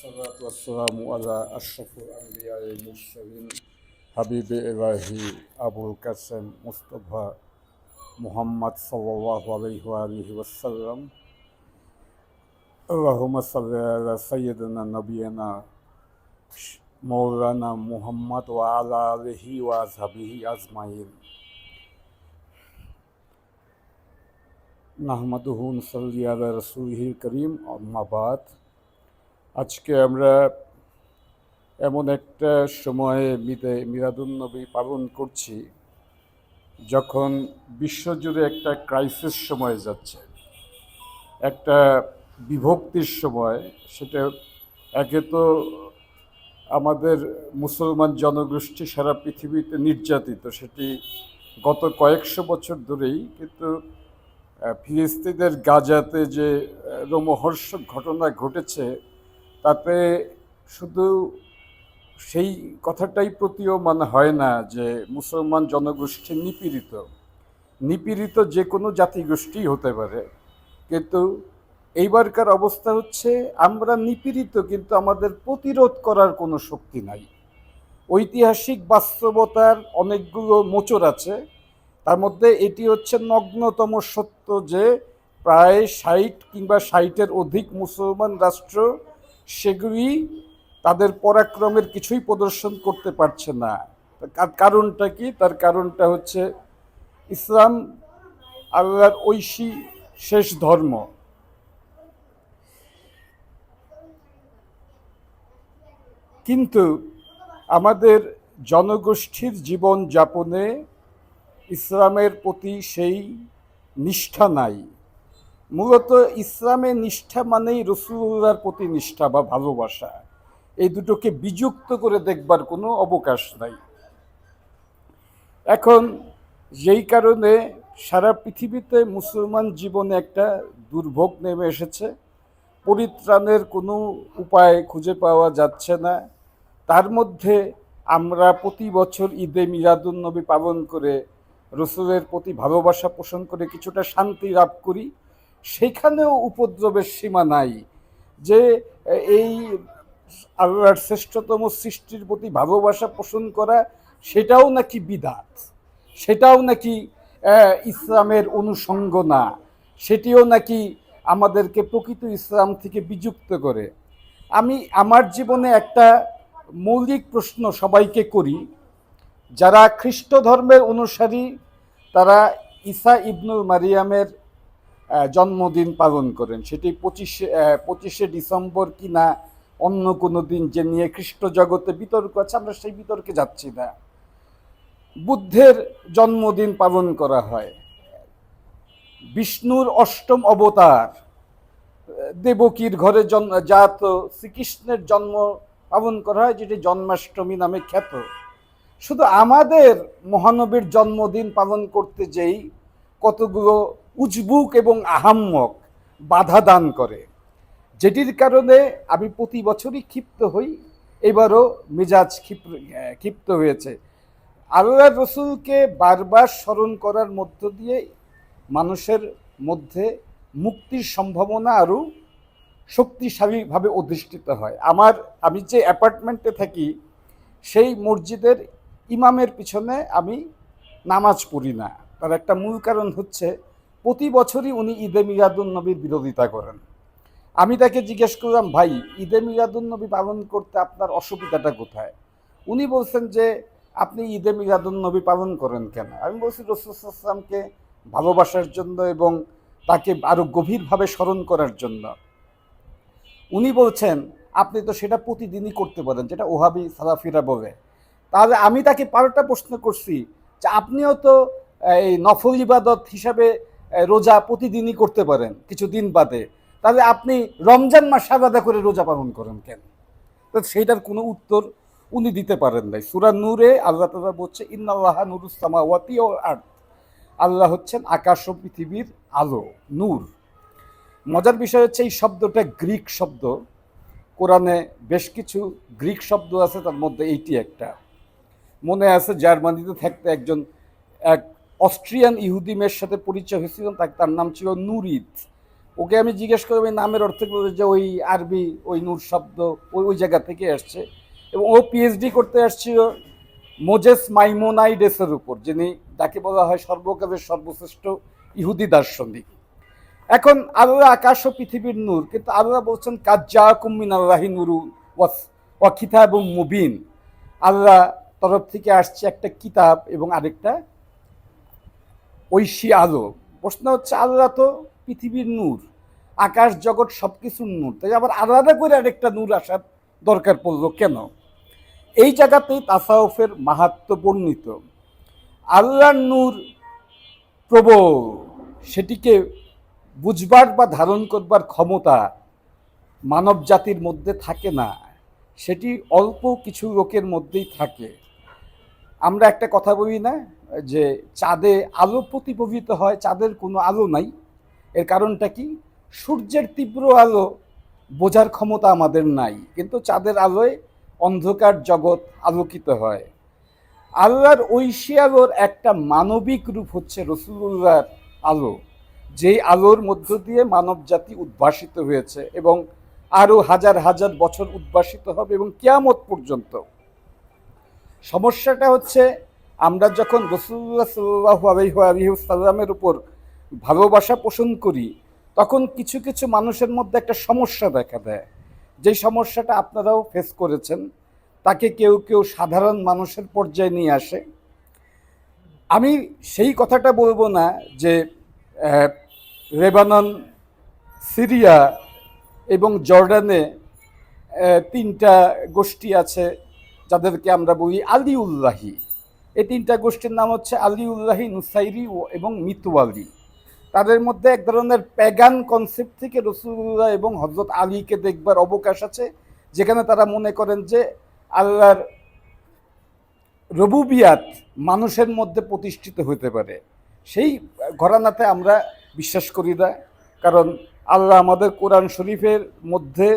والصلاة والسلام على أشرف الأنبياء والمرسلين حبيب إلهي أبو القاسم مصطفى محمد صلى الله عليه وآله وسلم. اللهم صل على سيدنا نبينا مولانا محمد وعلى آله وأصحابه أجمعين. নাহমাদুহু নুসাল্লি আলা রাসূলিহিল কারীম, আম্মা বাদ। আজকে আমরা এমন একটা সময়ে মিলাদুন্নবী পালন করছি যখন বিশ্বজুড়ে একটা ক্রাইসিস সময় যাচ্ছে, একটা বিভক্তির সময়। সেটা একে তো আমাদের মুসলমান জনগোষ্ঠী সারা পৃথিবীতে নির্যাতিত, সেটি গত কয়েকশো বছর ধরেই। কিন্তু ফিলিস্তিনের গাজাতে যে রোমহর্ষক ঘটনা ঘটেছে, তাতে শুধু সেই কথাটাই প্রতীয়মান হয় না যে মুসলমান জনগোষ্ঠী নিপীড়িত যে কোনো জাতিগোষ্ঠী হতে পারে, কিন্তু এইবারকার অবস্থা হচ্ছে আমরা নিপীড়িত, কিন্তু আমাদের প্রতিরোধ করার কোনো শক্তি নাই। ঐতিহাসিক বাস্তবতার অনেকগুলো মোচড় আছে, তার মধ্যে এটি হচ্ছে নগ্নতম সত্য যে প্রায় ৬০ কিংবা ৬০-এর অধিক মুসলমান রাষ্ট্র সেগুলি তাদের পরাক্রমের কিছুই প্রদর্শন করতে পারছে না। কারণটা কি? তার কারণটা হচ্ছে ইসলাম আল্লাহর ঐশী শেষ ধর্ম। কিন্তু আমাদের জনগোষ্ঠীর জীবন যাপনে ইসলামের প্রতি সেই নিষ্ঠা নাই। মূলত ইসলামের নিষ্ঠা মানেই রাসূলুল্লাহর প্রতি নিষ্ঠাা বা ভালোবাসা। এই দুটোকে বিযুক্ত করে দেখবার কোনো অবকাশ নাই। এখন যেই কারণে সারা পৃথিবীতে মুসলমান জীবনে একটা দুর্ভোগ নেমে এসেছে, পরিত্রাণের কোনো উপায় খুঁজে পাওয়া যাচ্ছে না। তার মধ্যে আমরা প্রতি বছর ঈদে মিলাদুন্নবী পালন করে রসুলের প্রতি ভালোবাসা পোষণ করে কিছুটা শান্তি লাভ করি। সেখানেও উপদ্রবের সীমা নাই যে এই আল্লাহর শ্রেষ্ঠতম সৃষ্টির প্রতি ভালোবাসা পোষণ করা সেটাও নাকি বিদআত, সেটাও নাকি ইসলামের অনুষঙ্গ না, সেটিও নাকি আমাদেরকে প্রকৃত ইসলাম থেকে বিযুক্ত করে। আমি আমার জীবনে একটা মৌলিক প্রশ্ন সবাইকে করি। যারা খ্রিস্ট ধর্মের অনুসারী তারা ঈসা ইবনুল মারিয়ামের জন্মদিন পালন করেন, সেটি 25শে ডিসেম্বর কি না অন্য কোনো দিন, যে নিয়ে খ্রিস্ট জগতে বিতর্ক আছে, আমরা সেই বিতর্কে যাচ্ছি না। বুদ্ধের জন্মদিন পালন করা হয়, বিষ্ণুর অষ্টম অবতার দেবকীর ঘরে জাত শ্রীকৃষ্ণের জন্ম পালন করা হয়, যেটি জন্মাষ্টমী নামে খ্যাত। শুধু আমাদের মহানবীর জন্মদিন পালন করতে যেই কতগুলো উজবুক এবং আহাম্মক বাধা দান করে, যেটির কারণে আমি প্রতি বছরই ক্ষিপ্ত হই। এবারও মেজাজ ক্ষিপ্ত হয়েছে। আল্লাহর রসুলকে বারবার স্মরণ করার মধ্য দিয়ে মানুষের মধ্যে মুক্তির সম্ভাবনা আরও শক্তিশালীভাবে অধিষ্ঠিত হয়। আমি যে অ্যাপার্টমেন্টে থাকি সেই মসজিদের ইমামের পিছনে আমি নামাজ পড়ি না। তার একটা মূল কারণ হচ্ছে প্রতি বছরই উনি ঈদে মিলাদুন্নবীর বিরোধিতা করেন। আমি তাকে জিজ্ঞেস করলাম, ভাই, ঈদে মিলাদুন্নবী পালন করতে আপনার অসুবিধাটা কোথায়? উনি বলছেন যে আপনি ঈদে মিলাদুন্নবী পালন করেন কেন? আমি বলছি রাসূল সাল্লাল্লাহু আলাইহি ওয়াসাল্লামকে ভালোবাসার জন্য এবং তাকে আরও গভীরভাবে স্মরণ করার জন্য। উনি বলছেন আপনি তো সেটা প্রতিদিনই করতে পারেন, যেটা ওহাবি সালাফিরা বলে। তাহলে আমি তাকে পাল্টা প্রশ্ন করছি যে আপনিও তো এই নফল ইবাদত হিসাবে রোজা প্রতিদিনই করতে পারেন কিছুদিন বাদে, তাহলে আপনি রমজান মাস আলাদা করে রোজা পালন করেন কেন? তো সেইটার কোনো উত্তর উনি দিতে পারেন নাই। সূরা নূরে আল্লাহ তাআলা বলছে ইন্নাল্লাহা নূরুস সামাওয়াতি ওয়াল আরদ, আল্লাহ হচ্ছেন আকাশ ও পৃথিবীর আলো, নূর। মজার বিষয় হচ্ছে এই শব্দটা গ্রিক শব্দ। কোরআনে বেশ কিছু গ্রিক শব্দ আছে, তার মধ্যে এইটি একটা। মনে আছে জার্মানিতে থাকতে এক অস্ট্রিয়ান ইহুদি মেয়ের সাথে পরিচয় হয়েছিল, তার নাম ছিল নুরিদ। ওকে আমি জিজ্ঞেস করবো এই নামের অর্থ বলবে যে ওই আরবি ওই নূর শব্দ ওই ওই জায়গা থেকে আসছে, এবং ও পিএইচডি করতে আসছিল মোজেস মাইমোনাইডেসের উপর, যিনি যাকে বলা হয় সর্বকালের সর্বশ্রেষ্ঠ ইহুদি দার্শনিক। এখন আল্লাহ আকাশ ও পৃথিবীর নূর, কিন্তু আল্লাহ বলছেন কাজ্জাকুম মিনাল্লাহি নূরু ওয়া কিতাবুম মুবিন, আল্লাহ তরফ থেকে আসছে একটা কিতাব এবং আরেকটা ঐশী আলো। প্রশ্ন হচ্ছে আল্লাহ তো পৃথিবীর নূর, আকাশ জগৎ সব কিছুর নূর, তাই আবার আলাদা করে আরেকটা নূর আসার দরকার পড়লো কেন? এই জায়গাতেই তাসাউফের মাহাত্ম্য বর্ণিত। আল্লাহর নূর প্রবল, সেটিকে বুঝবার বা ধারণ করবার ক্ষমতা মানব জাতির মধ্যে থাকে না, সেটি অল্প কিছু লোকের মধ্যেই থাকে। আমরা একটা কথা বলি না যে চাঁদে আলো প্রতিফলিত হয়, চাঁদের কোনো আলো নাই। এর কারণটা কি? সূর্যের তীব্র আলো বোঝার ক্ষমতা আমাদের নাই, কিন্তু চাঁদের আলোয় অন্ধকার জগৎ আলোকিত হয়। আল্লাহর ঐশী আলোর একটা মানবিক রূপ হচ্ছে রসুলুল্লাহর আলো, যেই আলোর মধ্য দিয়ে মানব জাতি উদ্ভাসিত হয়েছে এবং আরও হাজার হাজার বছর উদ্ভাসিত হবে এবং কিয়ামত পর্যন্ত। সমস্যাটা হচ্ছে আমরা যখন রাসূলুল্লাহ সাল্লাল্লাহু আলাইহি ওয়াসাল্লামের উপর ভালোবাসা পোষণ করি, তখন কিছু কিছু মানুষের মধ্যে একটা সমস্যা দেখা দেয়, যেই সমস্যাটা আপনারাও ফেস করেছেন। তাকে কেউ কেউ সাধারণ মানুষের পর্যায়ে নিয়ে আসে। আমি সেই কথাটা বলবো না যে লেবানন, সিরিয়া এবং জর্ডানে তিনটা গোষ্ঠী আছে যাদেরকে আমরা বলি আলিউল্লাহি। এই তিনটা গোষ্ঠীর নাম হচ্ছে আলিউল্লাহি, নুসাইরি এবং মিতওয়ালি। তাদের মধ্যে এক ধরনের প্যাগান কনসেপ্ট থেকে রসুলুল্লাহ এবং হজরত আলীকে দেখবার অবকাশ আছে, যেখানে তারা মনে করেন যে আল্লাহর রবুবিয়াত মানুষের মধ্যে প্রতিষ্ঠিত হতে পারে। সেই ঘরানাতে আমরা বিশ্বাস করি না, কারণ আল্লাহ আমাদের কোরআন শরীফের মধ্যে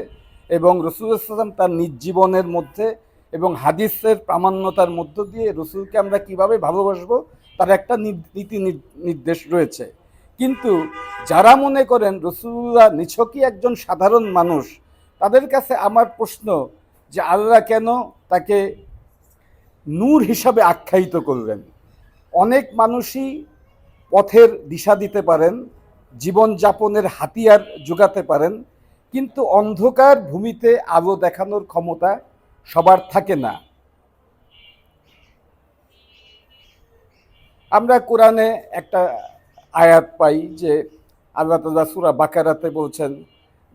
এবং রাসূলুল্লাহ সাল্লাল্লাহু আলাইহি ওয়াসাল্লাম তার নিজ জীবনের মধ্যে এবং হাদিসের প্রামাণ্যতার মধ্য দিয়ে রসুলকে আমরা কিভাবে ভালোবাসবো তার একটা নীতি নির্দেশ রয়েছে। কিন্তু যারা মনে করেন রসুলুল্লাহ নিছকই একজন সাধারণ মানুষ, তাদের কাছে আমার প্রশ্ন যে আল্লাহ কেন তাকে নূর হিসাবে আখ্যায়িত করলেন? অনেক মানুষই পথের দিশা দিতে পারেন, জীবনযাপনের হাতিয়ার যোগাতে পারেন, কিন্তু অন্ধকার ভূমিতে আলো দেখানোর ক্ষমতা সবার থাকে না। আমরা কোরআনে একটা আয়াত পাই যে আল্লাহ তাআলা সূরা বাকারাতে বলছেন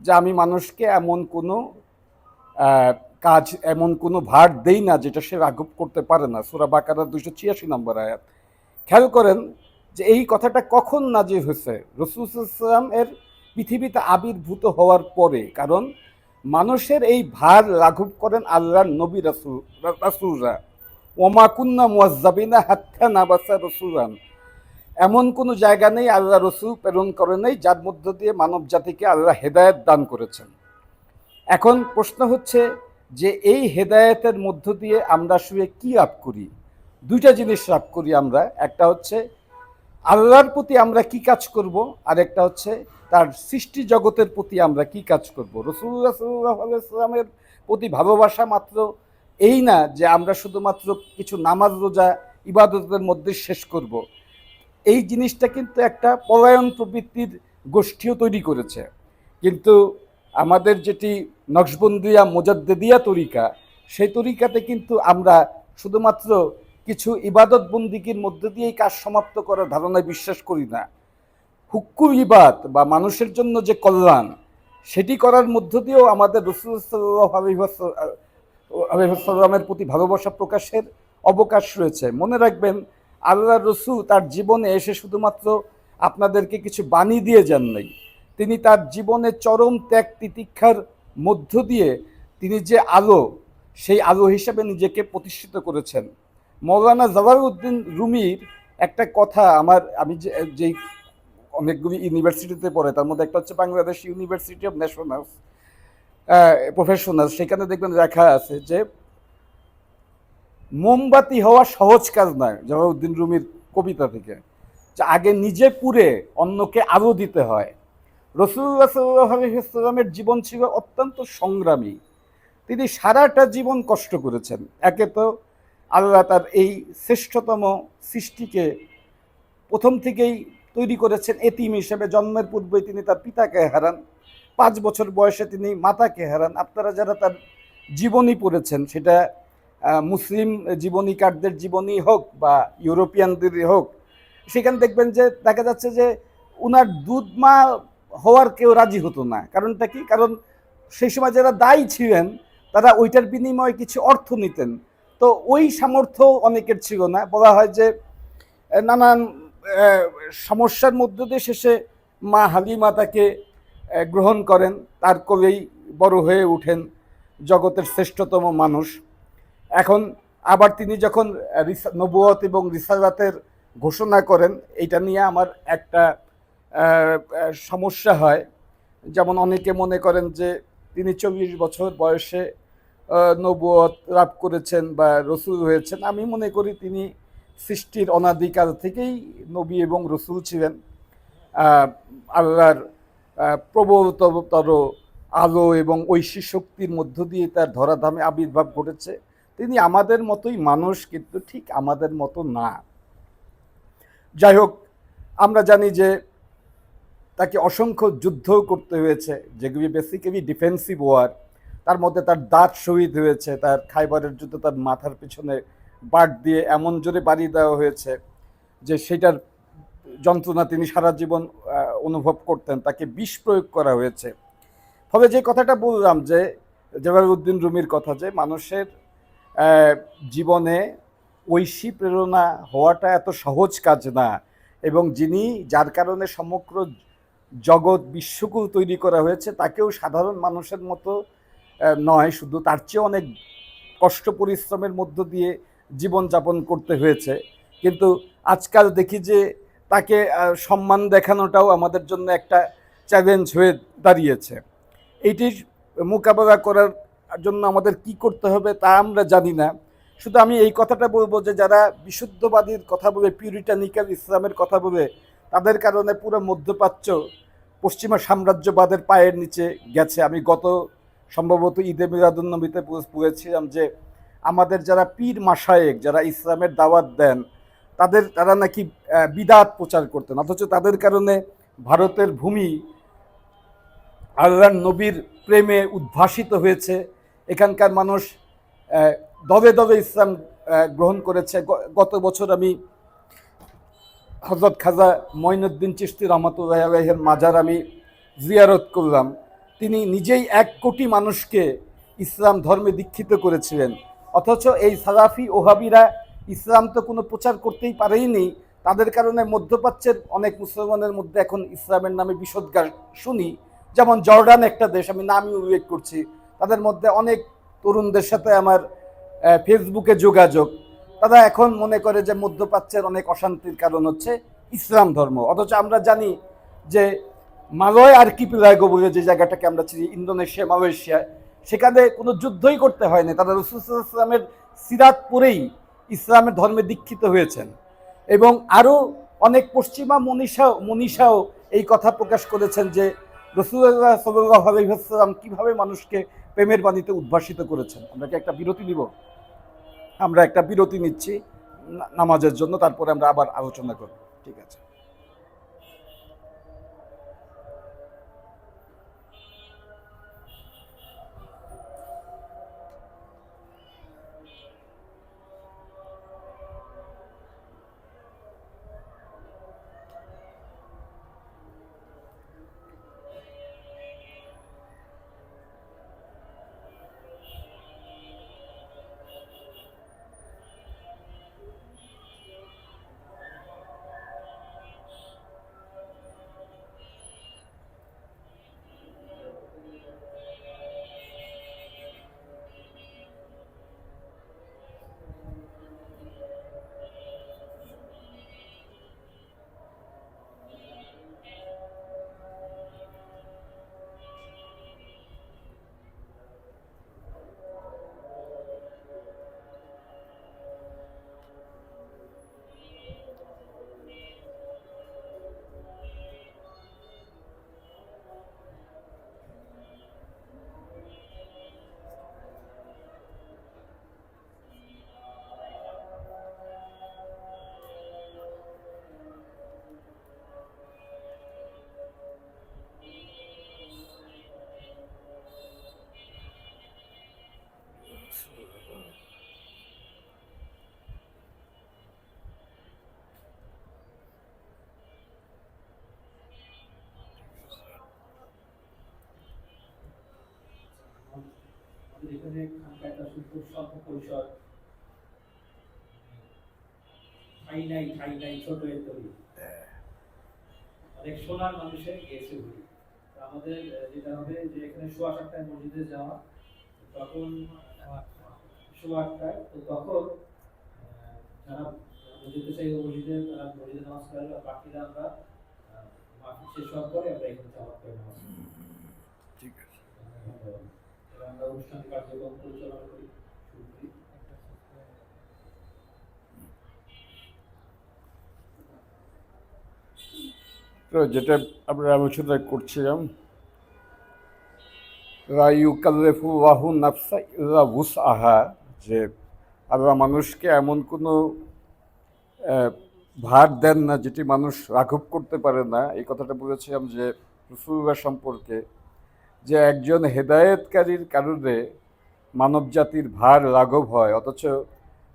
যে আমি মানুষকে এমন কোনো কাজ, এমন কোনো ভার দেই না যেটা সে রাঘব করতে পারে না। সূরা বাকারার 286 নম্বর আয়াত। খেয়াল করেন যে এই কথাটা কখন নাজিল হয়েছে? রাসূল সাল্লাল্লাহু আলাইহি ওয়াসাল্লাম এর পৃথিবীতে আবির্ভূত হওয়ার পরে। কারণ মানুষের এই ভার লাঘব করেন আল্লাহর নবী রাসূলরা। ওমা কুন্না মুআজ্জাবিনা হাত্তা নাবাসা রাসূলান। এমন কোনো জায়গা নেই আল্লাহ রসুল প্রেরণ করে নেই যার মধ্য দিয়ে মানব জাতিকে আল্লাহ হেদায়েত দান করেছেন। এখন প্রশ্ন হচ্ছে যে এই হেদায়েতের মধ্য দিয়ে আমরা আসলে কী লাভ করি? দুইটা জিনিস লাভ করি আমরা। একটা হচ্ছে আল্লাহর প্রতি আমরা কি কাজ করব, আর একটা হচ্ছে তার সৃষ্টি জগতের প্রতি আমরা কি কাজ করব। রাসূলুল্লাহ সাল্লাল্লাহু আলাইহি ওয়াসাল্লামের প্রতি ভালোবাসা মাত্র এই না যে আমরা শুধুমাত্র কিছু নামাজ রোজা ইবাদতের মধ্যে শেষ করব। এই জিনিসটা কিন্তু একটা পলায়ন প্রবৃত্তির গোষ্ঠীও তৈরি করেছে। কিন্তু আমাদের যেটি নকশবন্দিয়া মুজাদ্দিদিয়া তরিকা, সেই তরিকাতে কিন্তু আমরা শুধুমাত্র কিছু ইবাদত বন্দিগির মধ্যে দিয়েই কাজ সমাপ্ত করার ধারণায় বিশ্বাস করি না। হুক্কুল ইবাদ বা মানুষের জন্য যে কল্যাণ, সেটি করার মধ্য দিয়েও আমাদের রাসূলুল্লাহ সাল্লাল্লাহু আলাইহি ওয়াসাল্লামের প্রতি ভালোবাসা প্রকাশের অবকাশ রয়েছে। মনে রাখবেন, আল্লাহ রসুল তার জীবনে এসে শুধুমাত্র আপনাদেরকে কিছু বাণী দিয়ে যান নাই, তিনি তার জীবনে চরম ত্যাগ তিতিক্ষার মধ্য দিয়ে তিনি যে আলো, সেই আলো হিসেবে নিজেকে প্রতিষ্ঠিত করেছেন। মৌলানা জালালউদ্দিন রুমির একটা কথা আমি যেই অনেকগুলি ইউনিভার্সিটিতে পড়ে, তার মধ্যে একটা হচ্ছে Bangladesh university of nationals professionals, সেখানে দেখবেন লেখা আছে যে মোমবাতি হওয়া সহজ কাজ নয়। জালালউদ্দিন রুমির কবিতা থেকে, যে আগে নিজে পুড়ে অন্যকে আলো দিতে হয়। রাসূলুল্লাহ সাল্লাল্লাহু আলাইহি ওয়াসাল্লামের জীবন ছিল অত্যন্ত সংগ্রামী। তিনি সারাটা জীবন কষ্ট করেছেন। একে তো আল্লাহ তার এই শ্রেষ্ঠতম সৃষ্টিকে প্রথম থেকেই তৈরি করেছেন এতিম হিসেবে। জন্মের পূর্বেই তিনি তার পিতাকে হারান, 5 বছর বয়সে তিনি মাতাকে হারান। আপনারা যারা তার জীবনী পড়েছেন, সেটা মুসলিম জীবনীকারদের জীবনী হোক বা ইউরোপিয়ানদেরই হোক, সেখানে দেখবেন যে দেখা যাচ্ছে যে উনার দুধ মা হওয়ার কেউ রাজি হতো না। কারণটা কি? কারণ সেই সময় যারা দায়ী ছিলেন তারা ওইটার বিনিময়ে কিছু অর্থ নিতেন। তো ওই সামর্থ্য অনেকের ছিল না। বলা হয় যে নানান সমস্যার মধ্য দিয়ে শেষে মা হালিমা তাকে গ্রহণ করেন, তার কোলেই বড় হয়ে ওঠেন জগতের শ্রেষ্ঠতম মানুষ। এখন আবার তিনি যখন নবুয়ত এবং রিসালাতের ঘোষণা করেন, এইটা নিয়ে আমার একটা সমস্যা হয়। যেমন অনেকে মনে করেন যে তিনি 40 বছর বয়সে নবুয়ত লাভ করেছেন বা রসুল হয়েছেন। আমি মনে করি তিনি সৃষ্টির অনাদিকাল থেকেই নবী এবং রসুল ছিলেন। আল্লাহর প্রবলতর আলো এবং ঐশী শক্তির মধ্য দিয়ে তার ধরাধামে আবির্ভাব ঘটেছে। তিনি আমাদের মতোই মানুষ, কিন্তু ঠিক আমাদের মতো না। যাই হোক, আমরা জানি যে তাকে অসংখ্য যুদ্ধও করতে হয়েছে, যেগুলি বেসিক্যালি ডিফেন্সিভ ওয়ার। তার মধ্যে তার দাঁত শহীদ হয়েছে, তার খাইবারের যুদ্ধে তার মাথার পিছনে বাট দিয়ে এমন জোরে বাড়ি দেওয়া হয়েছে যে সেটার যন্ত্রণা তিনি সারা জীবন অনুভব করতেন। তাকে বিষ প্রয়োগ করা হয়েছে। ফলে যে কথাটা বললাম যে জালালউদ্দিন রুমির কথা, যে মানুষের জীবনে ঐশী প্রেরণা হওয়াটা এত সহজ কাজ না, এবং যিনি যার কারণে সমগ্র জগৎ বিশ্বকুল তৈরি করা হয়েছে, তাকেও সাধারণ মানুষের মতো নয়, শুধু তার চেয়ে অনেক কষ্ট পরিশ্রমের মধ্য দিয়ে জীবনযাপন করতে হয়েছে। কিন্তু আজকাল দেখি যে তাকে সম্মান দেখানোটাও আমাদের জন্য একটা চ্যালেঞ্জ হয়ে দাঁড়িয়েছে। এইটির মোকাবেলা করার জন্য আমাদের কি করতে হবে তা আমরা জানি না। শুধু আমি এই কথাটা বলবো যে যারা বিশুদ্ধবাদীর কথা বলে, পিউরিটানিক্যাল ইসলামের কথা বলে, তাদের কারণে পুরো মধ্যপ্রাচ্য পশ্চিমা সাম্রাজ্যবাদের পায়ের নিচে গেছে। আমি গত সম্ভবত ঈদে মিলাদুন্নবীতে পড়েছিলাম যে আমাদের যারা পীর মাশায়েক, যারা ইসলামের দাওয়াত দেন, তারা নাকি বিদাত প্রচার করতেন, অথচ তাদের কারণে ভারতের ভূমি আল্লাহর নবীর প্রেমে উদ্ভাসিত হয়েছে। এখানকার মানুষ দবে দবে ইসলাম গ্রহণ করেছে। গত বছর আমি হযরত খাজা মঈনুদ্দিন চিশতি রহমতুল্লাহ আলাইহির মাজার আমি জিয়ারত করলাম। তিনি নিজেই 1 কোটি মানুষকে ইসলাম ধর্মে দীক্ষিত করেছিলেন। অথচ এই সালাফি ওহাবিরা ইসলাম তো কোনো প্রচার করতেই পারেইনি। তাদের কারণে মধ্যপ্রাচ্যের অনেক মুসলমানের মধ্যে এখন ইসলামের নামে বিষোদ্গার শুনি। যেমন জর্ডান একটা দেশ, আমি নামই উল্লেখ করছি, তাদের মধ্যে অনেক তরুণদের সাথে আমার ফেসবুকে যোগাযোগ। তারা এখন মনে করে যে মধ্যপ্রাচ্যের অনেক অশান্তির কারণ হচ্ছে ইসলাম ধর্ম। অথচ আমরা জানি যে মালয় আর্কিপিলাগো বলে যে জায়গাটাকে আমরা চিনি, ইন্দোনেশিয়া, মালয়েশিয়া, সেখানে কোনো যুদ্ধই করতে হয়নি। তারা রাসূল সাল্লাল্লাহু আলাইহি ওয়াসাল্লামের সিরাত পড়েই ইসলামের ধর্মে দীক্ষিত হয়েছেন। এবং আরও অনেক পশ্চিমা মনীষাও এই কথা প্রকাশ করেছেন যে রাসূলুল্লাহ সাল্লাল্লাহু আলাইহি ওয়াসাল্লাম কীভাবে মানুষকে প্রেমের বাণীতে উদ্ভাসিত করেছেন। আমরা কি একটা বিরতি নিব? আমরা একটা বিরতি নিচ্ছি নামাজের জন্য, তারপরে আমরা আবার আলোচনা করব। ঠিক আছে। আমাদের এখানে খানকাটা শুধু স্বল্প পরিসর, ঠাই নাই ছোট এর তৈরি, অনেক সোনার মানুষের গেছে ঘুরি। আমাদের যেটা হবে যে এখানে সোয়া 7টায় মসজিদে যাওয়া, তখন সোয়া 8টায়, তো তখন যারা মসজিদে চাই মসজিদে তারা মসজিদে নামাজ পড়ে, আর বাকিরা আমরা মাহফিল শেষ হওয়ার পরে আমরা এখানে জামাত করে নামাজ পড়ি। ঠিক আছে, আমরা অনুষ্ঠান কার্যক্রম পরিচালনা করি, শুরু করি। তো যেটা আমরা আলোচনা করছিলাম, লা ইউকাল্লিফুল্লাহু নাফসান ইল্লা উসআহা, যে আল্লাহ মানুষকে এমন কোনো ভার দেন না যেটি মানুষ লাঘব করতে পারে না। এই কথাটা বলেছিলাম যে রাসূলুল্লাহ সম্পর্কে, যে একজন হেদায়েতকারীর কারণে মানব জাতির ভার লাঘব হয়, অথচ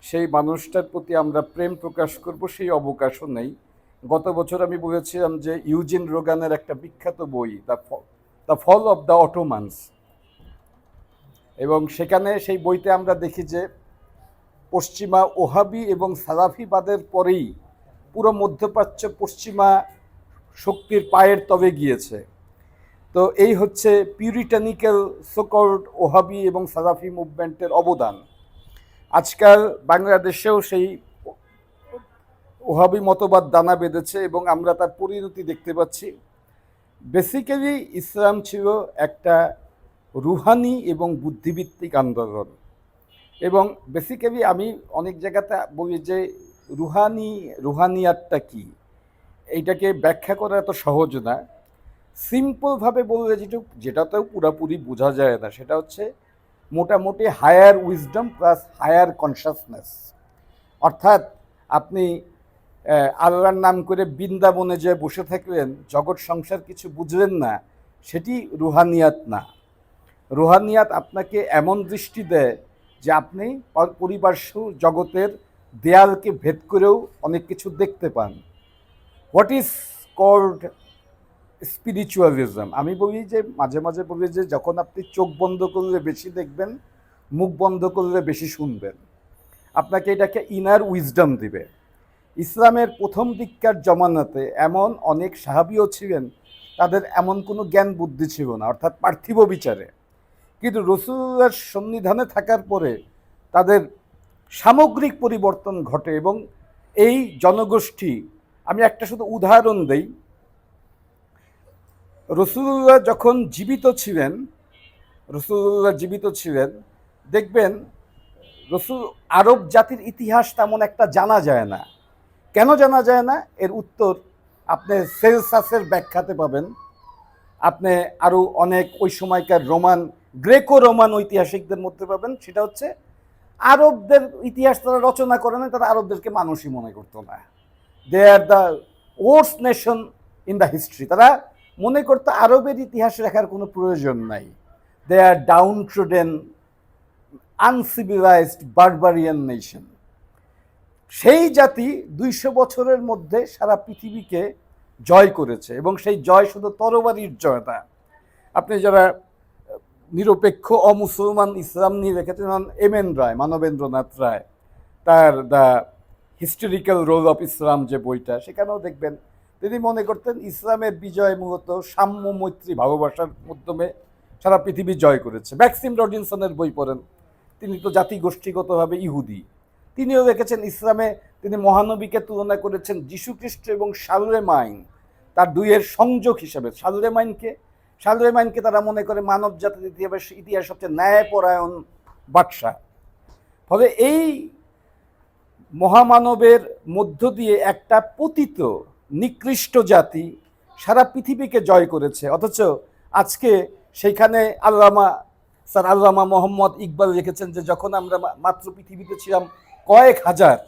সেই মানুষটার প্রতি আমরা প্রেম প্রকাশ করব সেই অবকাশও নেই। গত বছর আমি বলেছিলাম যে ইউজিন রোগানের একটা বিখ্যাত বই, দ্য ফল অফ দ্য অটোমানস, এবং সেখানে সেই বইতে আমরা দেখি যে পশ্চিমা ওহাবি এবং সালাফিবাদের পরেই পুরো মধ্যপ্রাচ্য পশ্চিমা শক্তির পায়ের তবে গিয়েছে। তো এই হচ্ছে পিউরিটানিক্যাল সোকল্ড ওহাবি এবং সালাফি মুভমেন্টের অবদান। আজকাল বাংলাদেশেও সেই ওহাবি মতবাদ দানা বেঁধেছে এবং আমরা তার পরিণতি দেখতে পাচ্ছি। বেসিক্যালি ইসলাম ছিল একটা রুহানি এবং বুদ্ধিভিত্তিক আন্দোলন, এবং বেসিক্যালি আমি অনেক জায়গাতে বলি যে রুহানিয়াতটা কি, এইটাকে ব্যাখ্যা করা এত সহজ না। সিম্পলভাবে বললে যেটাতেও পুরোপুরি বোঝা যায় না, সেটা হচ্ছে মোটামুটি higher wisdom plus higher consciousness. অর্থাৎ আপনি আল্লাহর নাম করে বৃন্দাবনে যে বসে থাকলেন, জগৎ সংসার কিছু বুঝলেন না, সেটি রুহানিয়াত না। রুহানিয়াত আপনাকে এমন দৃষ্টি দেয় যে আপনি পরিপার্শ্ব জগতের দেয়ালকে ভেদ করেও অনেক কিছু দেখতে পান। What is called spiritualism. আমি বলি যে মাঝে মাঝে বলি যে যখন আপনি চোখ বন্ধ করলে বেশি দেখবেন, মুখ বন্ধ করলে বেশি শুনবেন, আপনাকে এটাকে ইনার উইজডম দিবে। ইসলামের প্রথম দিককার জমানাতে এমন অনেক সাহাবীও ছিলেন, তাদের এমন কোনো জ্ঞান বুদ্ধি ছিল না, অর্থাৎ পার্থিব বিচারে। কিন্তু রাসূলুল্লাহর সন্নিধানে থাকার পরে তাদের সামগ্রিক পরিবর্তন ঘটে, এবং এই জনগোষ্ঠী, আমি একটা শুধু উদাহরণ দেই। রাসূলুল্লাহ যখন জীবিত ছিলেন, দেখবেন আরব জাতির ইতিহাস তেমন একটা জানা যায় না। কেন জানা যায় না? এর উত্তর আপনি সেলসাসের ব্যাখ্যাতে পাবেন, আপনি আরও অনেক ওই সময়কার গ্রেকো রোমান ঐতিহাসিকদের মধ্যে পাবেন। সেটা হচ্ছে আরবদের ইতিহাস তারা রচনা করে না, তারা আরবদেরকে মানুষই মনে করতো না। They are the worst nation in the history. তারা মনে করতো আরবের ইতিহাস লেখার কোনো প্রয়োজন নাই। They are downtrodden uncivilised barbarian nation. সেই জাতি 200 বছরের মধ্যে সারা পৃথিবীকে জয় করেছে, এবং সেই জয় শুধু তরবারির জয় না। আপনি যারা নিরপেক্ষ অমুসলমান ইসলাম নিয়ে রেখেছেন, এম.এন. রায়, মানবেন্দ্রনাথ রায়, তার the historical role of Islam যে বইটা, সেখানেও দেখবেন তিনি মনে করতেন ইসলামের বিজয় মূলত সাম্য, মৈত্রী, ভালোবাসার মাধ্যমে সারা পৃথিবী জয় করেছে। ম্যাক্সিম রবিনসনের বই পড়েন, তিনি তো জাতিগোষ্ঠীগতভাবে ইহুদি। তিনিও দেখেছেন ইসলামে তিনি মহানবীকে তুলনা করেছেন যীশুখ্রিস্ট এবং শার্লেমাইন, তার দুইয়ের সংযোগ হিসাবে। শার্লেমাইনকে তারা মনে করে মানব জাতির ইতিহাস সবচেয়ে ন্যায়পরায়ণ বাদশাহ। ফলে এই মহামানবের মধ্য দিয়ে একটা পতিত নিকৃষ্ট জাতি সারা পৃথিবীকে জয় করেছে। অথচ আজকে সেইখানে আল্লামা মোহাম্মদ ইকবাল লিখেছেন যে যখন আমরা মাত্র পৃথিবীতে ছিলাম কয়েক হাজার,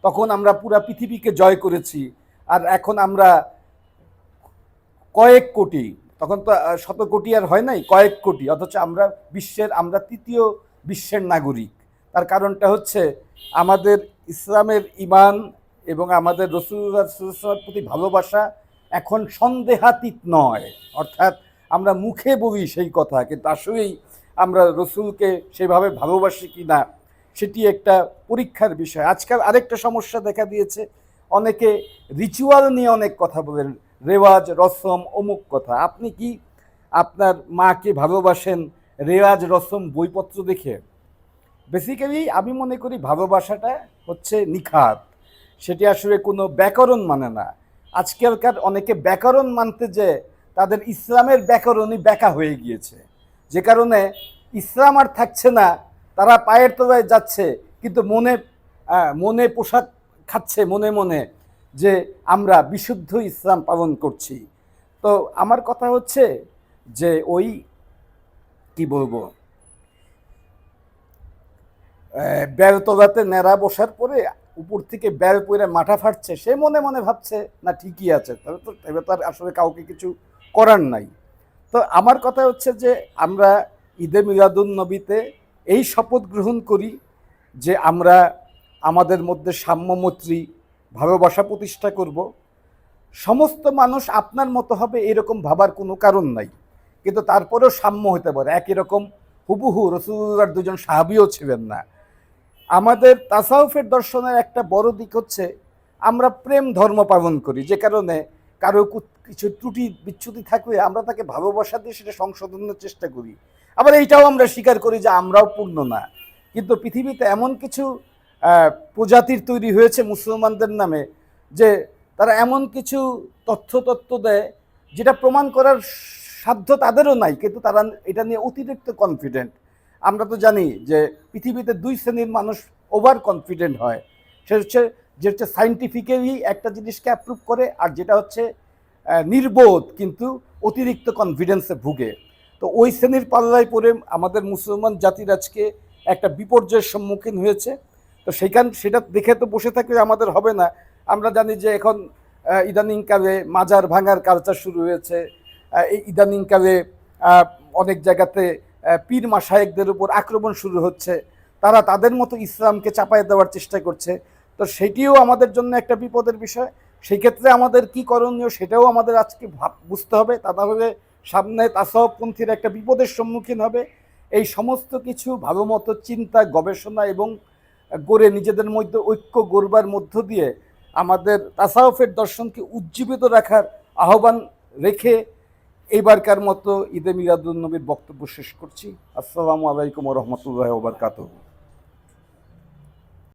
তখন আমরা পুরা পৃথিবীকে জয় করেছি, আর এখন আমরা কয়েক কোটি, তখন তো 100 কোটি আর হয় নাই, কয়েক কোটি, অথচ আমরা তৃতীয় বিশ্বের নাগরিক। তার কারণটা হচ্ছে আমাদের ইসলামের ঈমান এবং আমাদের রাসূলুল্লাহর প্রতি ভালোবাসা এখন সন্দেহাতীত নয়। অর্থাৎ আমরা মুখে বলি সেই কথা, কিন্তু আসলেই আমরা রসুলকে সেভাবে ভালোবাসি কি না সেটি একটা পরীক্ষার বিষয়। আজকাল আরেকটা সমস্যা দেখা দিয়েছে, অনেকে রিচুয়াল নিয়ে অনেক কথা বলেন, রেওয়াজ রসম অমুক কথা। আপনি কি আপনার মাকে ভালোবাসেন রেওয়াজ রসম বইপত্র দেখে? বেসিক্যালি আমি মনে করি ভালোবাসাটা হচ্ছে নিখাত, সেটি আসলে কোনো ব্যাকরণ মানে না। আজকালকার অনেকে ব্যাকরণ মানতে যে তাদের ইসলামের ব্যাকরণই ব্যাকা হয়ে গিয়েছে, যে কারণে ইসলাম আর থাকছে না, তারা পায়ের তলায় যাচ্ছে কিন্তু মনে মনে পোশাক খাচ্ছে মনে মনে যে আমরা বিশুদ্ধ ইসলাম পালন করছি। তো আমার কথা হচ্ছে যে ওই কি বলবো, বেলতলাতে ন্যাড়া বসার পরে উপর থেকে বেল পরে মাথা ফাটছে, সে মনে মনে ভাবছে না ঠিকই আছে, তবে তো এবার তার আসলে কাউকে কিছু করার নাই। তো আমার কথা হচ্ছে যে আমরা ঈদে মিলাদুন নবীতে এই শপথ গ্রহণ করি যে আমরা আমাদের মধ্যে সাম্যমৈত্রী ভালোবাসা প্রতিষ্ঠা করব। সমস্ত মানুষ আপনার মতো হবে এরকম ভাবার কোনো কারণ নাই, কিন্তু তারপরেও সাম্য হতে পারে। একই রকম হুবহু রসুলুল্লাহর দুজন সাহাবীও ছিলেন না। আমাদের তাসাউফের দর্শনের একটা বড় দিক হচ্ছে আমরা প্রেম ধর্ম পালন করি, যে কারণে কারো কিছু ত্রুটি বিচ্যুতি থাকলে আমরা তাকে ভালোবাসা দিয়ে সেটা সংশোধনের চেষ্টা করি। আবার এইটাও আমরা স্বীকার করি যে আমরাও পূর্ণ না, কিন্তু পৃথিবীতে এমন কিছু প্রজাতির তৈরি হয়েছে মুসলমানদের নামে যে তারা এমন কিছু তথ্য দেয় যেটা প্রমাণ করার সাধ্য তাদেরও নাই, কিন্তু তারা এটা নিয়ে অতিরিক্ত কনফিডেন্ট। আমরা তো জানি যে পৃথিবীতে দুই শ্রেণীর মানুষ ওভার কনফিডেন্ট হয়, যেটা সাইন্টিফিক্যালি একটা জিনিসকে অ্যাপ্রুভ করে, আর যেটা হচ্ছে নির্বোধ কিন্তু অতিরিক্ত কনফিডেন্সে ভুগে। তো ওই শ্রেণীর পাল্লায় পড়ে আমাদের মুসলমান জাতির আজকে একটা বিপর্যয়ের সম্মুখীন হয়েছে। তো সেটা দেখে তো বসে থাকলে আমাদের হবে না। আমরা জানি যে এখন ইদানিংকালে মাজার ভাঙার কালচার শুরু হয়েছে, এই ইদানিংকালে অনেক জায়গাতে পীর মাশায়েখদের উপর আক্রমণ শুরু হচ্ছে, তারা তাদের মতো ইসলামকে চাপায় দেওয়ার চেষ্টা করছে। তো সেটিও আমাদের জন্য একটা বিপদের বিষয়। সেই ক্ষেত্রে আমাদের কি করণীয় সেটাও আমাদের আজকে বুঝতে হবে, তা না হলে সামনে তাসাউফপন্থীর একটা বিপদের সম্মুখীন হবে। এই সমস্ত কিছু ভালো মতো চিন্তা গবেষণা এবং গড়ে নিজেদের মধ্যে ঐক্য গড়বার মধ্য দিয়ে আমাদের তাসাউফের দর্শনকে উজ্জীবিত রাখার আহ্বান রেখে এইবারকার মতো ঈদে মিলাদুন নবীর বক্তব্য শেষ করছি। আসসালামু আলাইকুম ওয়া রাহমাতুল্লাহি ওয়া বারাকাতুহু।